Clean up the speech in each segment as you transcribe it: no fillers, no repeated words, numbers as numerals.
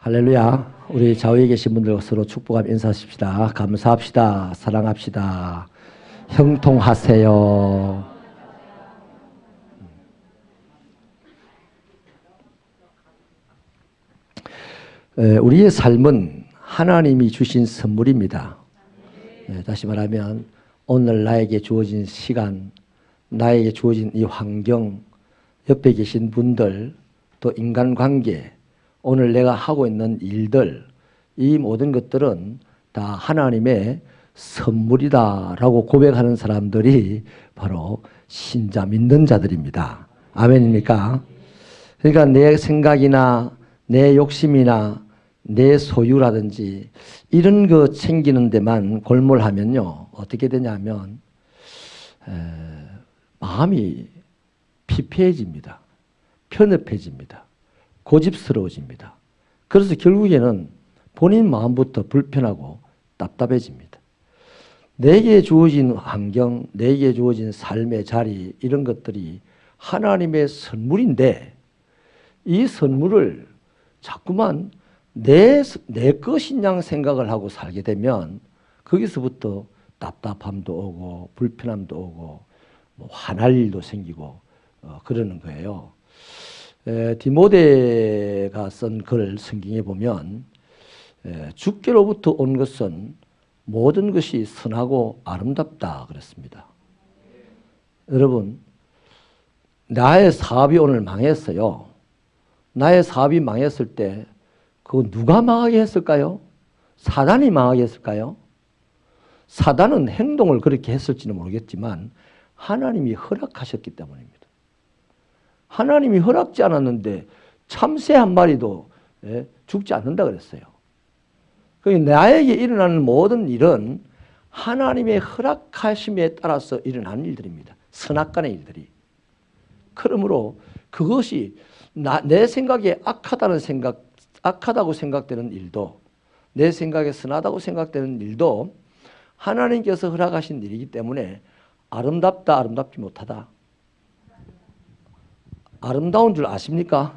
할렐루야. 우리 좌우에 계신 분들 서로 축복하며 인사하십시다. 감사합시다. 사랑합시다. 형통하세요. 우리의 삶은 하나님이 주신 선물입니다. 다시 말하면 오늘 나에게 주어진 시간, 나에게 주어진 이 환경, 옆에 계신 분들, 또 인간관계, 오늘 내가 하고 있는 일들, 이 모든 것들은 다 하나님의 선물이다라고 고백하는 사람들이 바로 신자 믿는 자들입니다. 아멘입니까? 그러니까 내 생각이나 내 욕심이나 내 소유라든지 이런 거 챙기는 데만 골몰하면요, 어떻게 되냐면 마음이 피폐해집니다. 편협해집니다. 고집스러워집니다. 그래서 결국에는 본인 마음부터 불편하고 답답해집니다. 내게 주어진 환경, 내게 주어진 삶의 자리, 이런 것들이 하나님의 선물인데 이 선물을 자꾸만 내 것인 양 생각을 하고 살게 되면 거기서부터 답답함도 오고 불편함도 오고 화날 일도 생기고 그러는 거예요. 디모데가 쓴 글 성경에 보면 주께로부터 온 것은 모든 것이 선하고 아름답다 그랬습니다. 여러분, 나의 사업이 오늘 망했어요. 나의 사업이 망했을 때 그거 누가 망하게 했을까요? 사단이 망하게 했을까요? 사단은 행동을 그렇게 했을지는 모르겠지만 하나님이 허락하셨기 때문입니다. 하나님이 허락지 않았는데 참새 한 마리도 죽지 않는다 그랬어요. 나에게 일어나는 모든 일은 하나님의 허락하심에 따라서 일어나는 일들입니다. 선악간의 일들이. 그러므로 그것이 내 생각에 악하다고 생각되는 일도, 내 생각에 선하다고 생각되는 일도 하나님께서 허락하신 일이기 때문에 아름답다, 아름답지 못하다. 아름다운 줄 아십니까?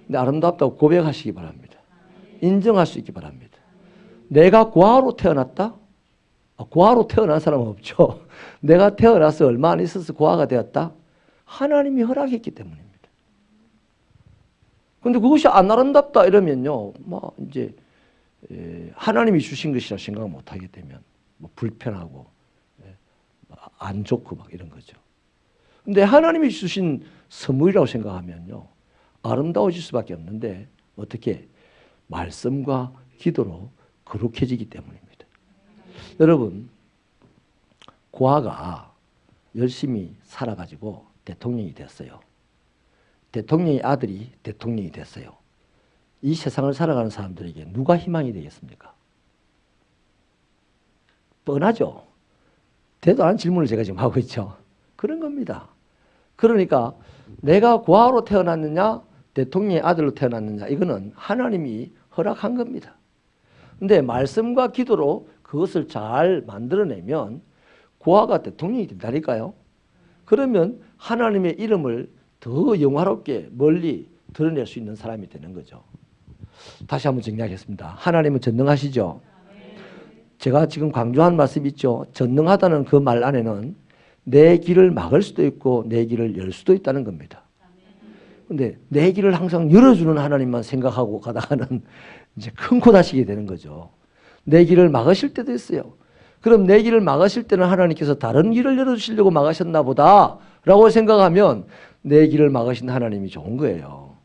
근데 아름답다고 고백하시기 바랍니다. 인정할 수 있기 바랍니다. 내가 고아로 태어났다? 고아로 태어난 사람은 없죠. 내가 태어나서 얼마 안 있어서 고아가 되었다? 하나님이 허락했기 때문입니다. 근데 그것이 안 아름답다 이러면요, 이제 하나님이 주신 것이라 생각 못 하게 되면 불편하고 안 좋고 이런 거죠. 근데 하나님이 주신 선물이라고 생각하면요, 아름다워질 수밖에 없는데 어떻게? 말씀과 기도로 거룩해지기 때문입니다. 여러분, 고아가 열심히 살아가지고 대통령이 됐어요. 대통령의 아들이 대통령이 됐어요. 이 세상을 살아가는 사람들에게 누가 희망이 되겠습니까? 뻔하죠. 대도 않은 질문을 제가 지금 하고 있죠. 그런 겁니다. 그러니까 내가 고아로 태어났느냐, 대통령의 아들로 태어났느냐, 이거는 하나님이 허락한 겁니다. 근데 말씀과 기도로 그것을 잘 만들어내면 고아가 대통령이 된다니까요. 그러면 하나님의 이름을 더 영화롭게 멀리 드러낼 수 있는 사람이 되는 거죠. 다시 한번 정리하겠습니다. 하나님은 전능하시죠. 제가 지금 강조한 말씀 있죠. 전능하다는 그 말 안에는 내 길을 막을 수도 있고 내 길을 열 수도 있다는 겁니다. 근데 내 길을 항상 열어주는 하나님만 생각하고 가다가는 이제 큰 코 다시게 되는 거죠. 내 길을 막으실 때도 있어요. 그럼 내 길을 막으실 때는 하나님께서 다른 길을 열어주시려고 막으셨나 보다 라고 생각하면 내 길을 막으신 하나님이 좋은 거예요.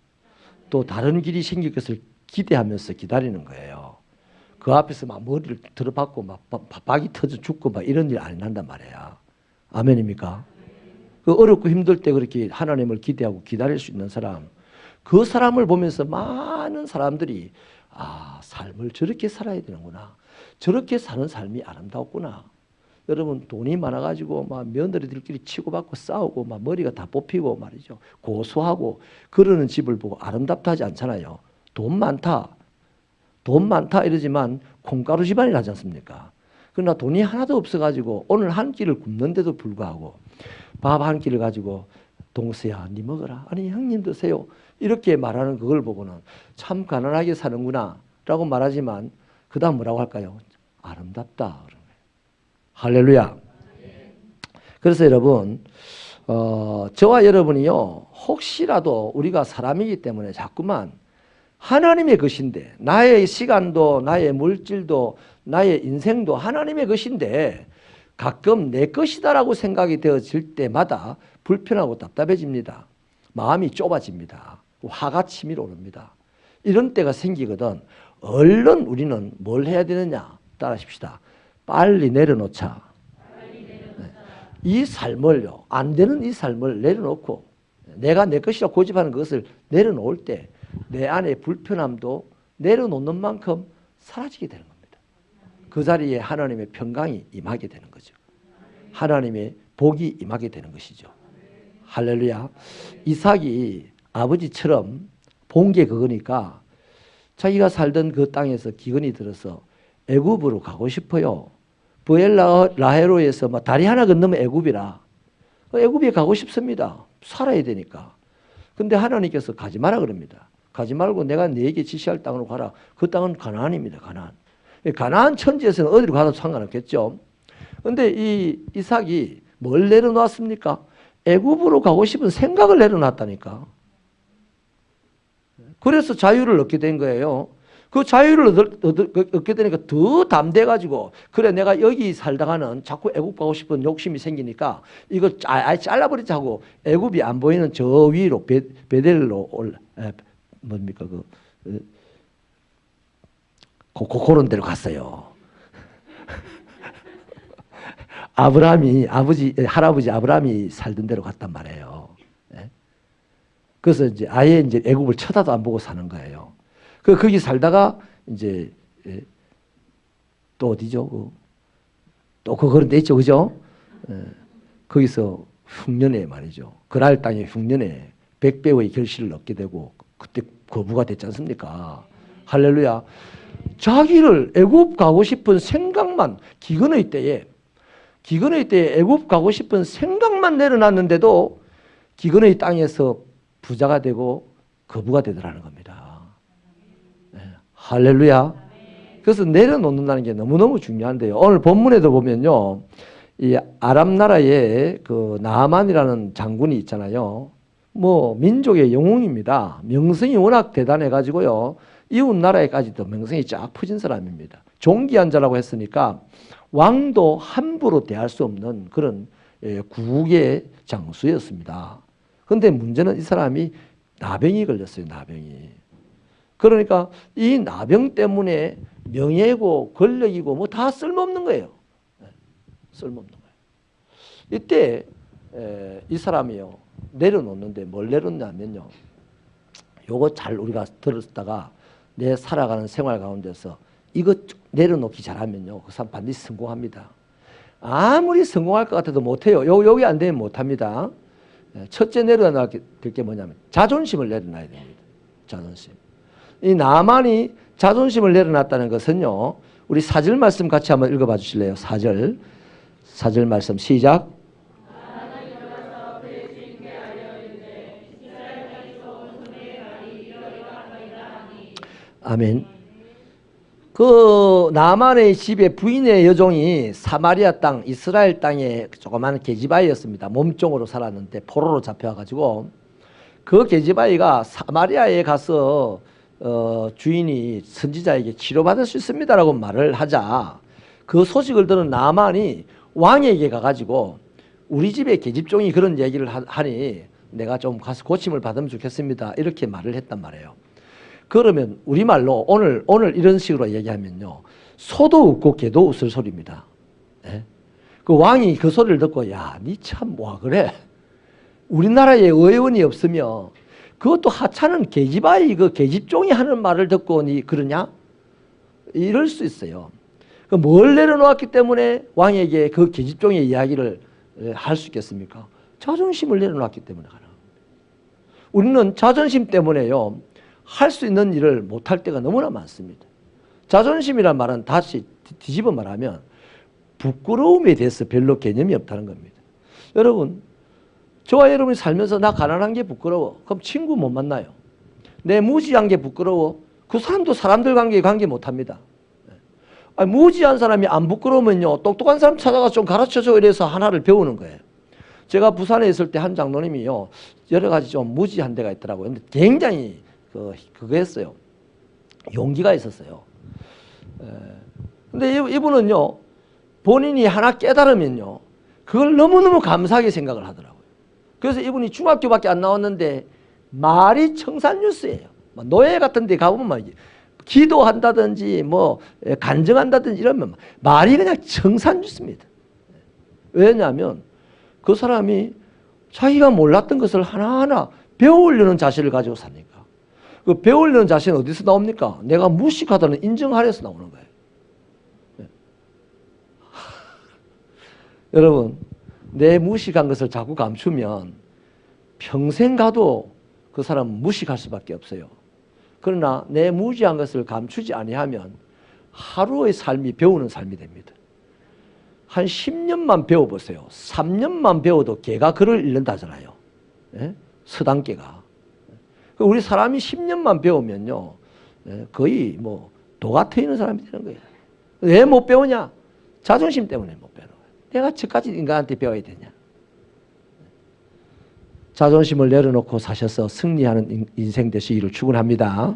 또 다른 길이 생길 것을 기대하면서 기다리는 거예요. 그 앞에서 막 머리를 들어박고 막 박이 터져 죽고 막 이런 일 안 난단 말이야. 아멘입니까? 그 어렵고 힘들 때 그렇게 하나님을 기대하고 기다릴 수 있는 사람, 그 사람을 보면서 많은 사람들이 삶을 저렇게 살아야 되는구나. 저렇게 사는 삶이 아름답구나. 여러분, 돈이 많아가지고 막 며느리들끼리 치고받고 싸우고 막 머리가 다 뽑히고 말이죠. 고소하고 그러는 집을 보고 아름답다 하지 않잖아요. 돈 많다 이러지만 콩가루 집안이 나지 않습니까? 그러나 돈이 하나도 없어가지고 오늘 한 끼를 굶는데도 불구하고 밥 한 끼를 가지고 동서야 니 먹어라. 아니 형님 드세요. 이렇게 말하는 그걸 보고는 참 가난하게 사는구나 라고 말하지만 그 다음 뭐라고 할까요? 아름답다. 그런 거예요. 할렐루야. 그래서 여러분 저와 여러분이요 혹시라도 우리가 사람이기 때문에 자꾸만 하나님의 것인데 나의 시간도 나의 물질도 나의 인생도 하나님의 것인데 가끔 내 것이다라고 생각이 되어질 때마다 불편하고 답답해집니다. 마음이 좁아집니다. 화가 치밀어 오릅니다. 이런 때가 생기거든 얼른 우리는 뭘 해야 되느냐 따라하십시다. 빨리 내려놓자. 이 삶을요 안 되는 이 삶을 내려놓고 내가 내 것이라 고집하는 것을 내려놓을 때 내 안에 불편함도 내려놓는 만큼 사라지게 되는 겁니다. 그 자리에 하나님의 평강이 임하게 되는 거죠. 하나님의 복이 임하게 되는 것이죠. 할렐루야. 이삭이 아버지처럼 본 게 그거니까 자기가 살던 그 땅에서 기근이 들어서 애굽으로 가고 싶어요. 브엘라헤로에서 다리 하나 건너면 애굽이라. 애굽에 가고 싶습니다. 살아야 되니까. 근데 하나님께서 가지 마라 그럽니다. 가지 말고 내가 네게 지시할 땅으로 가라. 그 땅은 가나안입니다. 가나안. 가나안 천지에서는 어디로 가도 상관없겠죠. 근데 이 이삭이 뭘 내려놨습니까? 애굽으로 가고 싶은 생각을 내려놨다니까. 그래서 자유를 얻게 된 거예요. 그 자유를 얻게 되니까 더 담대해가지고 그래 내가 여기 살다가는 자꾸 애굽 가고 싶은 욕심이 생기니까 이거 아예 잘라버리자 하고 애굽이 안 보이는 저 위로 베델로 뭡니까 그런 데로 갔어요. 아브라함이 할아버지 아브라함이 살던 데로 갔단 말이에요. 그래서 이제 아예 이제 애굽을 쳐다도 안 보고 사는 거예요. 거기 살다가 이제 또 어디죠? 또 그런 데 있죠, 그죠? 거기서 흉년에 말이죠. 그랄 땅의 흉년에 100배의 결실을 얻게 되고 그때 거부가 됐지 않습니까? 할렐루야. 자기를 애굽 가고 싶은 생각만 기근의 때에 애굽 가고 싶은 생각만 내려놨는데도 기근의 땅에서 부자가 되고 거부가 되더라는 겁니다. 네. 할렐루야. 그래서 내려놓는다는 게 너무너무 중요한데요. 오늘 본문에도 보면요. 이 아람 나라에 그 나아만이라는 장군이 있잖아요. 민족의 영웅입니다. 명성이 워낙 대단해가지고요. 이웃 나라에까지도 명성이 쫙 퍼진 사람입니다. 존귀한 자라고 했으니까 왕도 함부로 대할 수 없는 그런 국의 장수였습니다. 그런데 문제는 이 사람이 나병이 걸렸어요. 나병이. 그러니까 이 나병 때문에 명예고 권력이고 다 쓸모없는 거예요. 쓸모없는 거예요. 이때 이 사람이요. 내려놓는데 뭘 내려놓냐면요. 요거 잘 우리가 들었다가 내 살아가는 생활 가운데서 이거 내려놓기 잘하면요. 그 사람 반드시 성공합니다. 아무리 성공할 것 같아도 못해요. 여기 안 되면 못합니다. 첫째 내려놔야 될 게 뭐냐면 자존심을 내려놔야 됩니다. 자존심. 이 나만이 자존심을 내려놨다는 것은요. 우리 4절 말씀 같이 한번 읽어봐 주실래요? 4절 말씀 시작. 아멘. 그 나만의 집에 부인의 여종이 사마리아 땅 이스라엘 땅의 조그마한 계집아이였습니다. 몸종으로 살았는데 포로로 잡혀가지고 그 계집아이가 사마리아에 가서 주인이 선지자에게 치료받을 수 있습니다라고 말을 하자 그 소식을 들은 나만이 왕에게 가가지고 우리 집에 계집종이 그런 얘기를 하니 내가 좀 가서 고침을 받으면 좋겠습니다. 이렇게 말을 했단 말이에요. 그러면 우리말로 오늘 이런 식으로 얘기하면요. 소도 웃고 개도 웃을 소리입니다. 예? 그 왕이 그 소리를 듣고 야, 니 참 와 그래. 우리나라에 의원이 없으면 그것도 하찮은 계집아이 그 계집종이 하는 말을 듣고 니 그러냐? 이럴 수 있어요. 뭘 내려놓았기 때문에 왕에게 그 계집종의 이야기를 할 수 있겠습니까? 자존심을 내려놨기 때문에 가능합니다. 우리는 자존심 때문에요. 할 수 있는 일을 못할 때가 너무나 많습니다. 자존심이란 말은 다시 뒤집어 말하면 부끄러움에 대해서 별로 개념이 없다는 겁니다. 여러분 저와 여러분이 살면서 나 가난한 게 부끄러워. 그럼 친구 못 만나요. 내 무지한 게 부끄러워. 그 사람도 사람들 관계 못합니다. 무지한 사람이 안 부끄러우면요. 똑똑한 사람 찾아가서 좀 가르쳐줘 이래서 하나를 배우는 거예요. 제가 부산에 있을 때 한 장로님이요. 여러 가지 좀 무지한 데가 있더라고요. 근데 굉장히 그거 했어요. 용기가 있었어요. 근데 이분은요. 본인이 하나 깨달으면요. 그걸 너무너무 감사하게 생각을 하더라고요. 그래서 이분이 중학교밖에 안 나왔는데 말이 청산뉴스예요. 노예 같은 데 가보면 막 기도한다든지 뭐 간증한다든지 이러면 말이 그냥 청산뉴스입니다. 왜냐하면 그 사람이 자기가 몰랐던 것을 하나하나 배우려는 자신을 가지고 사니까. 그 배우려는 자신은 어디서 나옵니까? 내가 무식하다는 인정하려서 나오는 거예요. 네. 여러분, 내 무식한 것을 자꾸 감추면 평생 가도 그 사람은 무식할 수밖에 없어요. 그러나 내 무지한 것을 감추지 아니하면 하루의 삶이 배우는 삶이 됩니다. 한 10년만 배워보세요. 3년만 배워도 개가 글을 읽는다잖아요. 예? 서당개가. 우리 사람이 10년만 배우면요. 거의 뭐 도가 트이는 사람이 되는 거예요. 왜 못 배우냐? 자존심 때문에 못 배우는 거예요. 내가 저까지 인간한테 배워야 되냐? 자존심을 내려놓고 사셔서 승리하는 인생 되시기를 축원합니다.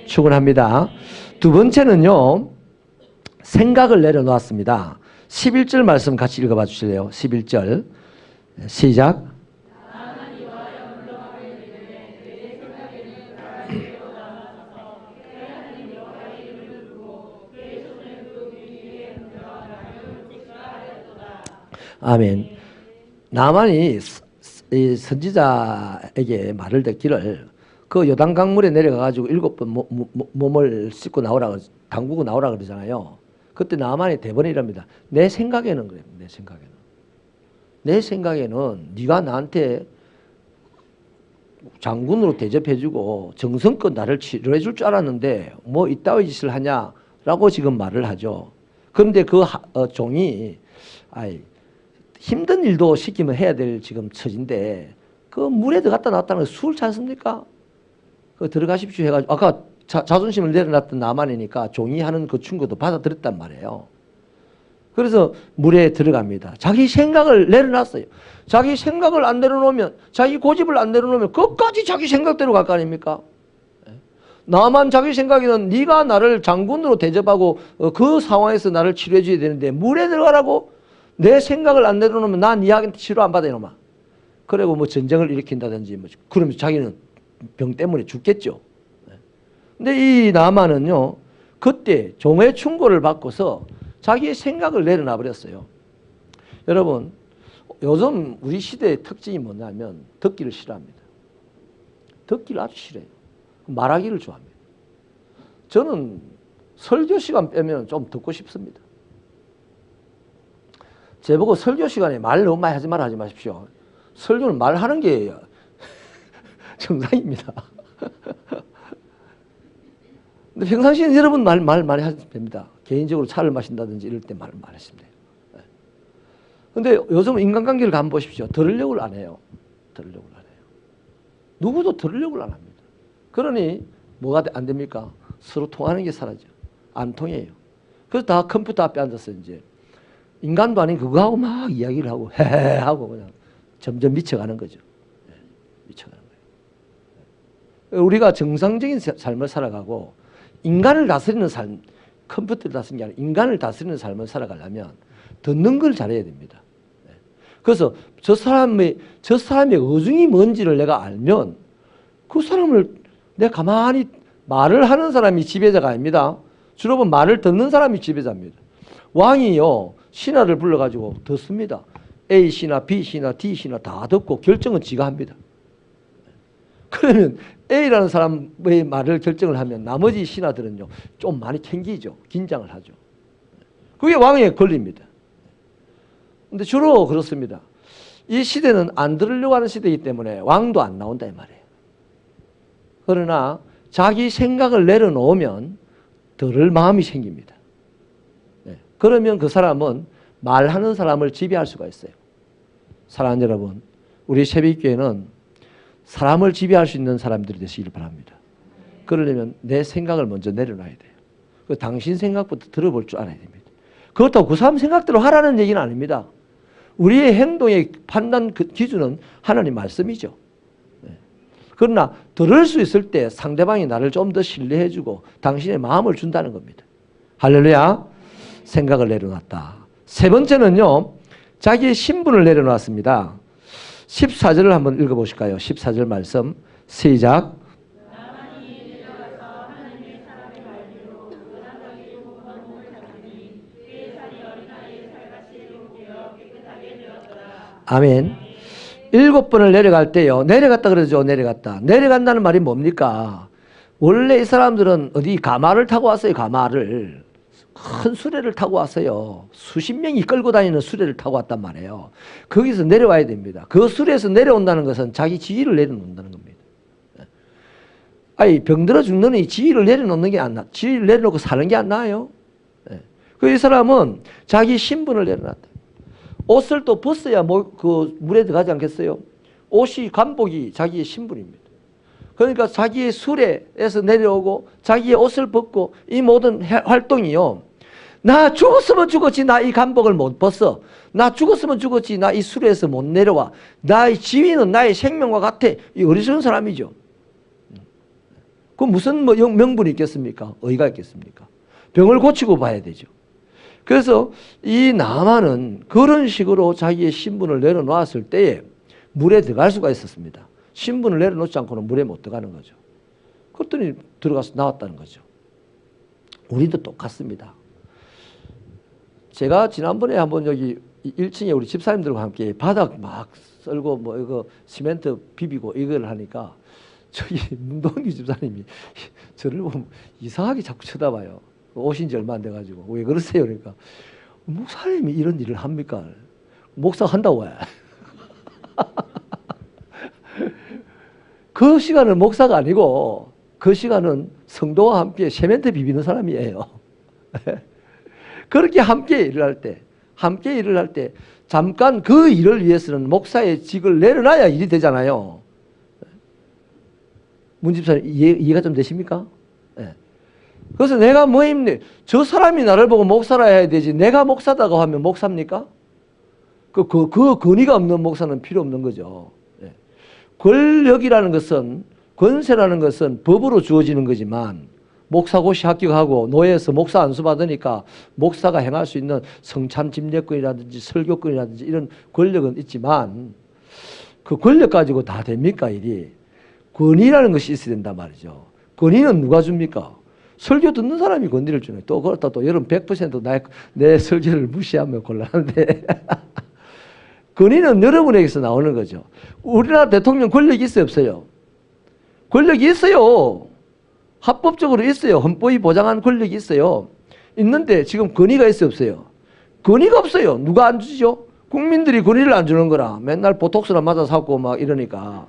축원합니다. 두 번째는요. 생각을 내려놓았습니다. 11절 말씀 같이 읽어봐 주실래요? 11절 시작. 아멘. 나만이 이 선지자에게 말을 듣기를 그 요단강물에 내려가가지고 7번 몸을 씻고 나오라, 담그고 나오라 그러잖아요. 그때 나만이 대번에 이럽니다. 내 생각에는 그래요. 내 생각에는 네가 나한테 장군으로 대접해주고 정성껏 나를 치료해줄 줄 알았는데 뭐 이따위 짓을 하냐라고 지금 말을 하죠. 그런데 그 종이 힘든 일도 시키면 해야 될 지금 처지인데 그 물에 들어갔다 나왔다는 거 수월치 않습니까? 그 들어가십시오 해가지고 아까 자존심을 내려놨던 나만이니까 종이 하는 그 충고도 받아들였단 말이에요. 그래서 물에 들어갑니다. 자기 생각을 내려놨어요. 자기 생각을 안 내려놓으면, 자기 고집을 안 내려놓으면 끝까지 자기 생각대로 갈 거 아닙니까? 나만 자기 생각에는 네가 나를 장군으로 대접하고 그 상황에서 나를 치료해 줘야 되는데 물에 들어가라고? 내 생각을 안 내려놓으면 난 니한테 치료 안 받아 이놈아. 그리고 뭐 전쟁을 일으킨다든지 뭐 그러면 자기는 병 때문에 죽겠죠. 근데 이 나만은요, 그때 종의 충고를 받고서 자기의 생각을 내려놔 버렸어요. 여러분, 요즘 우리 시대의 특징이 뭐냐면 듣기를 싫어합니다. 듣기를 아주 싫어해요. 말하기를 좋아합니다. 저는 설교 시간 빼면 좀 듣고 싶습니다. 제보고 설교 시간에 말 너무 많이 하지 마십시오. 설교는 말하는 게 정상입니다. 근데 평상시에는 여러분 말 많이 하시면 됩니다. 개인적으로 차를 마신다든지 이럴 때 말 많이 하시면 돼요. 근데 요즘 인간관계를 가만 보십시오. 들으려고 안 해요. 누구도 들으려고 안 합니다. 그러니 뭐가 안 됩니까? 서로 통하는 게 사라져. 안 통해요. 그래서 다 컴퓨터 앞에 앉아서 이제 인간도 아닌 그거하고 막 이야기를 하고 헤헤 하고 그냥 점점 미쳐가는 거죠. 미쳐가는 거예요. 우리가 정상적인 삶을 살아가고 인간을 다스리는 삶, 컴퓨터를 다스리는 게 아니라 인간을 다스리는 삶을 살아가려면 듣는 걸 잘해야 됩니다. 그래서 저 사람의 의중이 뭔지를 내가 알면 그 사람을 내가 가만히 말을 하는 사람이 지배자가 아닙니다. 주로 보면 말을 듣는 사람이 지배자입니다. 왕이요, 신하를 불러가지고 듣습니다. A 신하, B 신하, D 신하 다 듣고 결정은 지가 합니다. 그러면 A라는 사람의 말을 결정을 하면 나머지 신하들은요, 좀 많이 캥기죠. 긴장을 하죠. 그게 왕의 권리입니다. 근데 주로 그렇습니다. 이 시대는 안 들으려고 하는 시대이기 때문에 왕도 안 나온다 이 말이에요. 그러나 자기 생각을 내려놓으면 들을 마음이 생깁니다. 그러면 그 사람은 말하는 사람을 지배할 수가 있어요. 사랑하는 여러분, 우리 새벽교회는 사람을 지배할 수 있는 사람들이 되시길 바랍니다. 그러려면 내 생각을 먼저 내려놔야 돼요. 그 당신 생각부터 들어볼 줄 알아야 됩니다. 그렇다고 그 사람 생각대로 하라는 얘기는 아닙니다. 우리의 행동의 판단 그 기준은 하나님 말씀이죠. 그러나 들을 수 있을 때 상대방이 나를 좀 더 신뢰해주고 당신의 마음을 준다는 겁니다. 할렐루야. 생각을 내려놨다. 세 번째는요, 자기의 신분을 내려놨습니다. 14절을 한번 읽어보실까요? 14절 말씀 시작. 아멘. 7번을 내려갈 때요. 내려갔다 그러죠. 내려갔다. 내려간다는 말이 뭡니까? 원래 이 사람들은 어디 가마를 타고 왔어요. 가마를. 큰 수레를 타고 왔어요. 수십 명이 끌고 다니는 수레를 타고 왔단 말이에요. 거기서 내려와야 됩니다. 그 수레에서 내려온다는 것은 자기 지위를 내려놓는다는 겁니다. 아니, 병들어 죽는 이 지위를 내려놓는 게 안 나. 지위를 내려놓고 사는 게 안 나아요. 이 사람은 자기 신분을 내려놨다. 옷을 또 벗어야 그 물에 들어가지 않겠어요? 옷이 간복이 자기의 신분입니다. 그러니까 자기의 수레에서 내려오고 자기의 옷을 벗고 이 모든 활동이요. 나 죽었으면 죽었지 나 이 간복을 못 벗어. 나 죽었으면 죽었지 나 이 수레에서 못 내려와. 나의 지위는 나의 생명과 같아. 이 어리석은 사람이죠. 그 무슨 명분이 있겠습니까? 의의가 있겠습니까? 병을 고치고 봐야 되죠. 그래서 이 나만은 그런 식으로 자기의 신분을 내려놓았을 때에 물에 들어갈 수가 있었습니다. 신분을 내려놓지 않고는 물에 못 들어가는 거죠. 그랬더니 들어가서 나왔다는 거죠. 우리도 똑같습니다. 제가 지난번에 한번 여기 1층에 우리 집사님들과 함께 바닥 막 썰고 뭐 이거 시멘트 비비고 이걸 하니까 저기 문동기 집사님이 저를 보면 이상하게 자꾸 쳐다봐요. 오신 지 얼마 안 돼가지고 왜 그러세요? 그러니까 목사님이 이런 일을 합니까? 목사 한다고 해. 그 시간은 목사가 아니고 그 시간은 성도와 함께 세멘트 비비는 사람이에요. 그렇게 함께 일을 할 때 잠깐 그 일을 위해서는 목사의 직을 내려놔야 일이 되잖아요. 문 집사님 이해가 좀 되십니까? 그래서 내가 저 사람이 나를 보고 목사라 해야 되지 내가 목사다고 하면 목사입니까? 그 권위가 없는 목사는 필요 없는 거죠. 권력이라는 것은 권세라는 것은 법으로 주어지는 거지만 목사고시 합격하고 노예에서 목사 안수 받으니까 목사가 행할 수 있는 성찬 집례권이라든지 설교권이라든지 이런 권력은 있지만 그 권력 가지고 다 됩니까 일이? 권위라는 것이 있어야 된단 말이죠. 권위는 누가 줍니까? 설교 듣는 사람이 권위를 주네. 또 그렇다 또 여러분 100% 내 설교를 무시하면 곤란한데 권위는 여러분에게서 나오는 거죠. 우리나라 대통령 권력이 있어요 없어요? 권력이 있어요. 합법적으로 있어요. 헌법이 보장한 권력이 있어요. 있는데 지금 권위가 있어요 없어요? 권위가 없어요. 누가 안 주죠? 국민들이 권위를 안 주는 거라. 맨날 보톡스나 맞아 사고 막 이러니까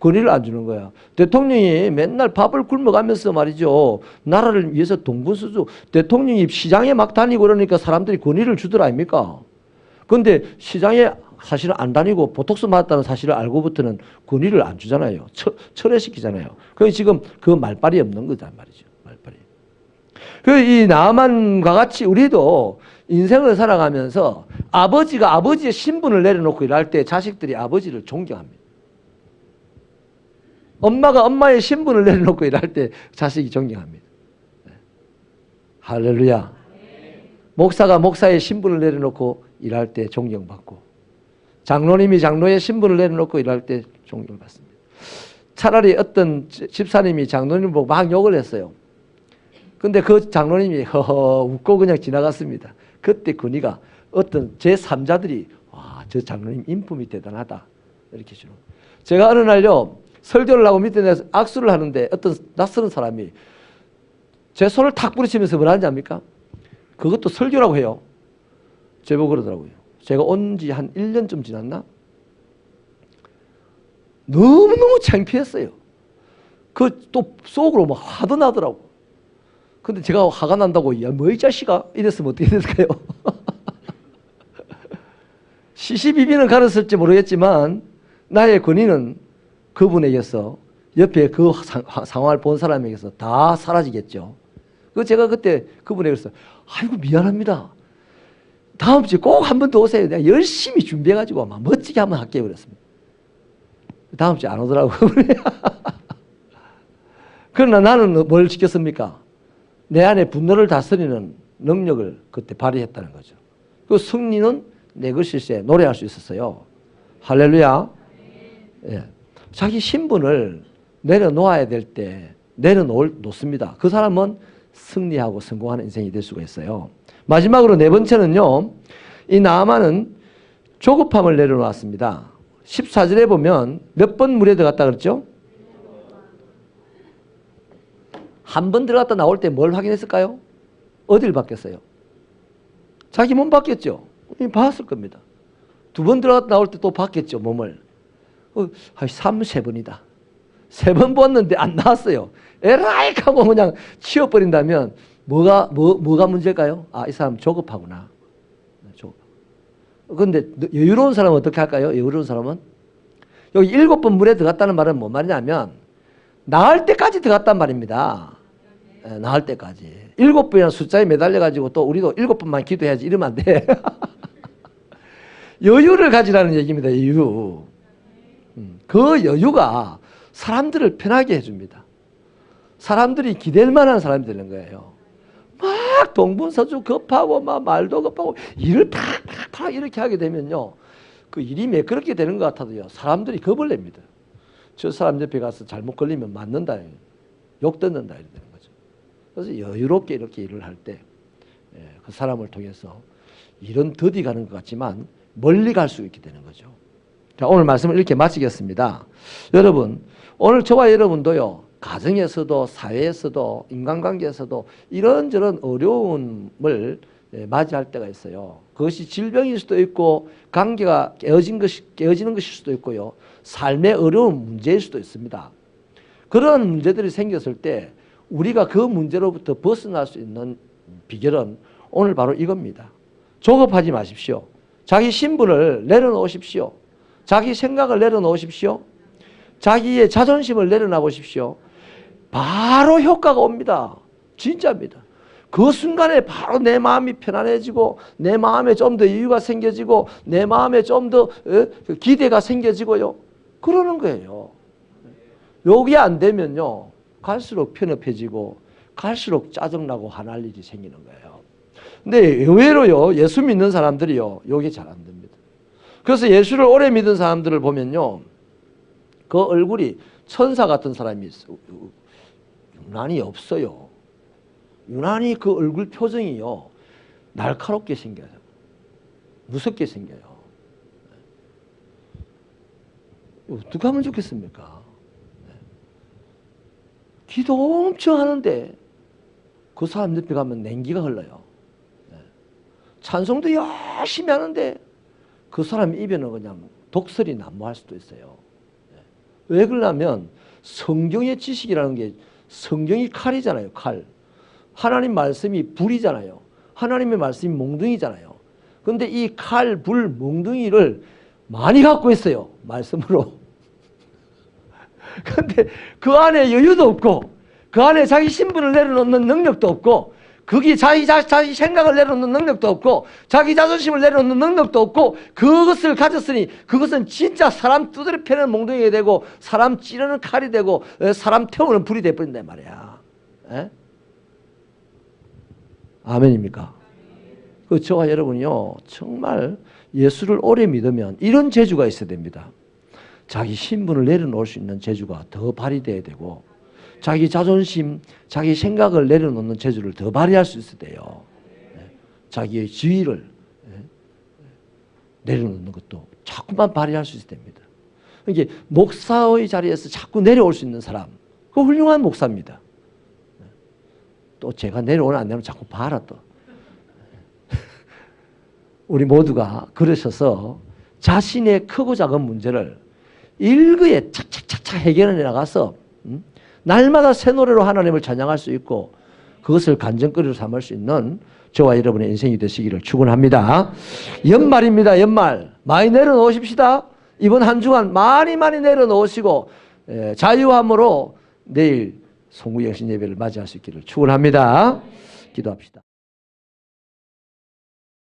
권위를 안 주는 거야. 대통령이 맨날 밥을 굶어가면서 말이죠. 나라를 위해서 동분서주 대통령이 시장에 막 다니고 그러니까 사람들이 권위를 주더라 아닙니까? 그런데 시장에 사실은 안 다니고 보톡스 맞았다는 사실을 알고부터는 권위를 안 주잖아요. 철회시키잖아요. 그래서 지금 그 말빨이 없는 거단 말이죠. 말빨이. 이 나만과 같이 우리도 인생을 살아가면서 아버지가 아버지의 신분을 내려놓고 일할 때 자식들이 아버지를 존경합니다. 엄마가 엄마의 신분을 내려놓고 일할 때 자식이 존경합니다. 할렐루야. 목사가 목사의 신분을 내려놓고 일할 때 존경받고 장로님이 장로의 신분을 내려놓고 일할 때 존경받습니다. 차라리 어떤 집사님이 장로님을 보고 막 욕을 했어요. 근데 그 장로님이 허허 웃고 그냥 지나갔습니다. 그때 권위가 어떤 제3자들이 와, 저 장로님 인품이 대단하다 이렇게 주는 거예요. 제가 어느 날요 설교를 하고 밑에 내서 악수를 하는데 어떤 낯선 사람이 제 손을 탁 부딪히면서 뭐라 하는지 압니까? 그것도 설교라고 해요. 제보고 그러더라고요. 제가 온 지 한 1년쯤 지났나? 너무너무 창피했어요. 또 속으로 막 화도 나더라고. 근데 제가 화가 난다고 야, 뭐 이 자식아? 이랬으면 어떻게 됐을까요? 시시비비는 가렸을지 모르겠지만 나의 권위는 그분에게서 옆에 그 상황을 본 사람에게서 다 사라지겠죠. 그 제가 그때 그분에게 그랬어요. 아이고 미안합니다. 다음 주에 꼭 한 번 더 오세요. 내가 열심히 준비해가지고 막 멋지게 한번 할게요. 그랬습니다. 다음 주에 안 오더라고요. 그러나 나는 뭘 지켰습니까? 내 안에 분노를 다스리는 능력을 그때 발휘했다는 거죠. 그 승리는 내 것일세 노래할 수 있었어요. 할렐루야. 예. 자기 신분을 내려놓아야 될 때 내려놓습니다. 그 사람은 승리하고 성공하는 인생이 될 수가 있어요. 마지막으로 네 번째는요. 이 나아만은 조급함을 내려놓았습니다. 14절에 보면 몇 번 물에 들어갔다 그랬죠? 한 번 들어갔다 나올 때 뭘 확인했을까요? 어디를 바뀌었어요? 자기 몸 바뀌었죠? 봤을 겁니다. 두 번 들어갔다 나올 때 또 바뀌었죠, 몸을. 한 3-4번이다. 3번 봤는데 안 나왔어요. 에라익 하고 그냥 치워버린다면 뭐가 문제일까요? 아, 이 사람 조급하구나. 그런데 여유로운 사람은 어떻게 할까요? 여유로운 사람은? 여기 7번 물에 들어갔다는 말은 뭔 말이냐면 나을 때까지 들어갔단 말입니다. 네, 나을 때까지. 7번이라는 숫자에 매달려가지고 또 우리도 7번만 기도해야지 이러면 안 돼. 여유를 가지라는 얘기입니다. 여유. 그 여유가 사람들을 편하게 해줍니다. 사람들이 기댈 만한 사람이 되는 거예요. 막 동분서주 급하고 막 말도 급하고 일을 팍팍팍 이렇게 하게 되면요. 그 일이 매끄럽게 되는 것 같아도요. 사람들이 겁을 냅니다. 저 사람 옆에 가서 잘못 걸리면 맞는다. 욕 듣는다. 이렇게 되는 거죠. 그래서 여유롭게 이렇게 일을 할 때 그 사람을 통해서 일은 더디 가는 것 같지만 멀리 갈 수 있게 되는 거죠. 자, 오늘 말씀을 이렇게 마치겠습니다. 여러분, 오늘 저와 여러분도요. 가정에서도 사회에서도 인간관계에서도 이런저런 어려움을 맞이할 때가 있어요. 그것이 질병일 수도 있고 관계가 깨어지는 것일 수도 있고요. 삶의 어려운 문제일 수도 있습니다. 그런 문제들이 생겼을 때 우리가 그 문제로부터 벗어날 수 있는 비결은 오늘 바로 이겁니다. 조급하지 마십시오. 자기 신분을 내려놓으십시오. 자기 생각을 내려놓으십시오. 자기의 자존심을 내려놔 보십시오. 바로 효과가 옵니다. 진짜입니다. 그 순간에 바로 내 마음이 편안해지고 내 마음에 좀 더 여유가 생겨지고 내 마음에 좀 더 기대가 생겨지고요. 그러는 거예요. 여기 안 되면요. 갈수록 편협해지고 갈수록 짜증나고 화날 일이 생기는 거예요. 근데 의외로요. 예수 믿는 사람들이요. 여기 잘 안 됩니다. 그래서 예수를 오래 믿은 사람들을 보면요. 그 얼굴이 천사 같은 사람이 유난히 없어요. 유난히 그 얼굴 표정이요. 날카롭게 생겨요. 무섭게 생겨요. 어떻게 하면 좋겠습니까? 기도 엄청 하는데 그 사람 옆에 가면 냉기가 흘러요. 찬송도 열심히 하는데 그 사람 입에는 그냥 독설이 난무할 수도 있어요. 왜 그러냐면 성경의 지식이라는 게 성경이 칼이잖아요. 칼. 하나님 말씀이 불이잖아요. 하나님의 말씀이 몽둥이잖아요. 그런데 이 칼, 불, 몽둥이를 많이 갖고 있어요. 말씀으로. 그런데 그 안에 여유도 없고 그 안에 자기 신분을 내려놓는 능력도 없고 거기 자기 생각을 내려놓는 능력도 없고 자기 자존심을 내려놓는 능력도 없고 그것을 가졌으니 그것은 진짜 사람 두드려 패는 몽둥이가 되고 사람 찌르는 칼이 되고 사람 태우는 불이 되어버린단 말이야. 에? 아멘입니까? 그 저와 여러분이요 정말 예수를 오래 믿으면 이런 재주가 있어야 됩니다. 자기 신분을 내려놓을 수 있는 재주가 더 발휘돼야 되고 자기 자존심, 자기 생각을 내려놓는 재주를 더 발휘할 수 있어야 돼요. 자기의 지위를 내려놓는 것도 자꾸만 발휘할 수 있어야 됩니다. 이게 목사의 자리에서 자꾸 내려올 수 있는 사람, 그 훌륭한 목사입니다. 또 제가 내려오나 안 내려오나 자꾸 봐라 또. 우리 모두가 그러셔서 자신의 크고 작은 문제를 일거에 착착착착 해결해 나가서 날마다 새 노래로 하나님을 찬양할 수 있고 그것을 간증거리로 삼을 수 있는 저와 여러분의 인생이 되시기를 축원합니다. 연말입니다. 연말. 많이 내려놓으십시다. 이번 한 주간 많이 내려놓으시고 자유함으로 내일 송구영신 예배를 맞이할 수 있기를 축원합니다. 기도합시다.